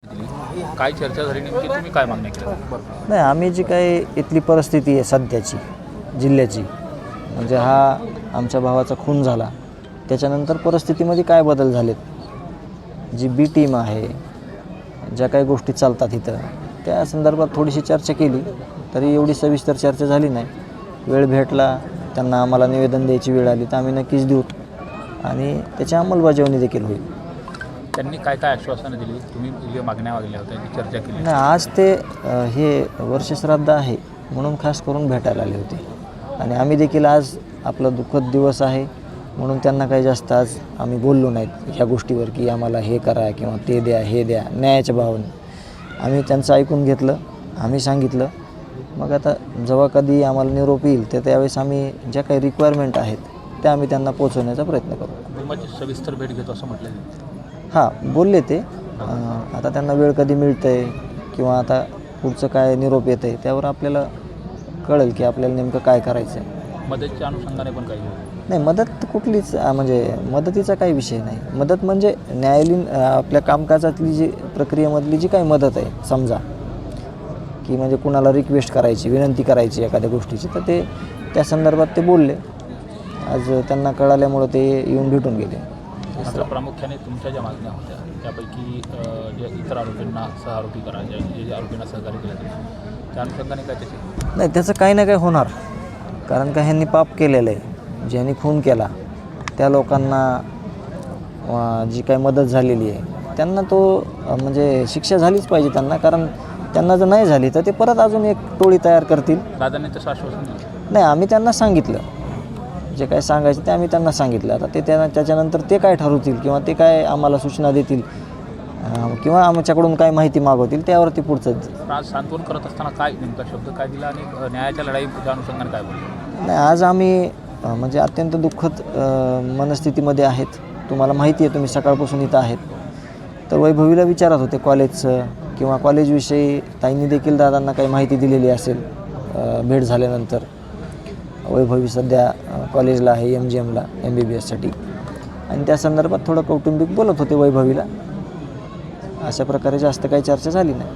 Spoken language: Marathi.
काय चर्चा झाली नेमकी, तुम्ही काय मागण्या केल्या? नाही, आम्ही जी काही इथली परिस्थिती आहे सध्याची जिल्ह्याची, म्हणजे हा आमच्या भावाचा खून झाला त्याच्यानंतर परिस्थितीमध्ये काय बदल झालेत, जी बी टीम आहे, ज्या काही गोष्टी चालतात इथं त्या संदर्भात थोडीशी चर्चा केली, तरी एवढी सविस्तर चर्चा झाली नाही. वेळ भेटला, त्यांना आम्हाला निवेदन द्यायची वेळ आली तर आम्ही नक्कीच देऊ आणि त्याची अंमलबजावणी देखील होईल. त्यांनी काय काय आश्वासनं दिली, तुम्ही जे मागण्या मागल्या होत्या ती चर्चा केली? नाही, आज ते हे वर्षश्राद्ध आहे म्हणून खास करून भेटायला आले होते आणि आम्ही देखील आज आपला दुःखद दिवस आहे म्हणून त्यांना काही जास्त आज आम्ही बोललो नाहीत ह्या गोष्टीवर की आम्हाला हे करा किंवा ते द्या हे द्या. न्यायाच्या भावाने आम्ही त्यांचं ऐकून घेतलं, आम्ही सांगितलं. मग आता जेव्हा कधी आम्हाला निरोप येईल तर त्यावेळेस आम्ही ज्या काही रिक्वायरमेंट आहेत त्या आम्ही त्यांना पोचवण्याचा प्रयत्न करू. कुटुंबाची सविस्तर भेट घेतो असं म्हटलं. हां, बोलले ते. आता त्यांना वेळ कधी मिळतं आहे किंवा आता पुढचं काय निरोप येतं आहे त्यावर आपल्याला कळेल की आपल्याला नेमकं काय करायचं आहे. मदतच्या अनुषंगाने पण काही नाही, मदत कुठलीच म्हणजे मदतीचा काही विषय नाही. मदत म्हणजे न्यायालयीन आपल्या कामकाजातली जी प्रक्रियेमधली जी काही मदत आहे, समजा की म्हणजे कुणाला रिक्वेस्ट करायची, विनंती करायची एखाद्या गोष्टीची, तर ते त्या संदर्भात ते बोलले. आज त्यांना कळाल्यामुळं ते येऊन भेटून गेले. मात्र प्रामुख्याने तुमच्या ज्या मागण्या होत्या त्यापैकी जे इतर आरोपींना सहआरोपी करा, जे आरोपींना सहकार्य केलं त्या अनुषंगाने काय त्याची? नाही, त्याचं काही ना काही होणार, कारण का ह्यांनी पाप केलेलं आहे. ज्यांनी खून केला त्या लोकांना जी काही मदत झालेली आहे त्यांना तो म्हणजे शिक्षा झालीच पाहिजे त्यांना, कारण त्यांना जर नाही झाली तर ते परत अजून एक टोळी तयार करतील. दादांनी तसं आश्वासन दिलं? नाही, आम्ही त्यांना सांगितलं जे काय सांगायचं ते आम्ही त्यांना सांगितलं. आता ते त्याच्यानंतर ते काय ठरवतील किंवा ते काय आम्हाला सूचना देतील किंवा आमच्याकडून काय माहिती मागवतील त्यावरती पुढचं. आज सांत्वन करत असताना काय नेमका शब्द काय दिला आणि न्यायाच्या लढाईच्या अनुषंगाने काय बोलले? नाही, आज आम्ही म्हणजे अत्यंत दुःखद मनस्थितीमध्ये आहेत. तुम्हाला माहिती आहे, तुम्ही सकाळपासून इथं आहेत. तर वैभवीला विचारत होते कॉलेजचं किंवा कॉलेजविषयी ताईंनी देखील दादांना काही माहिती दिलेली असेल भेट झाल्यानंतर. वैभवी सध्या कॉलेजला आहे MGMला MBBSसाठी आणि त्या संदर्भात थोडं कौटुंबिक बोलत होते वैभवीला. अशा प्रकारे जास्त काही चर्चा झाली नाही.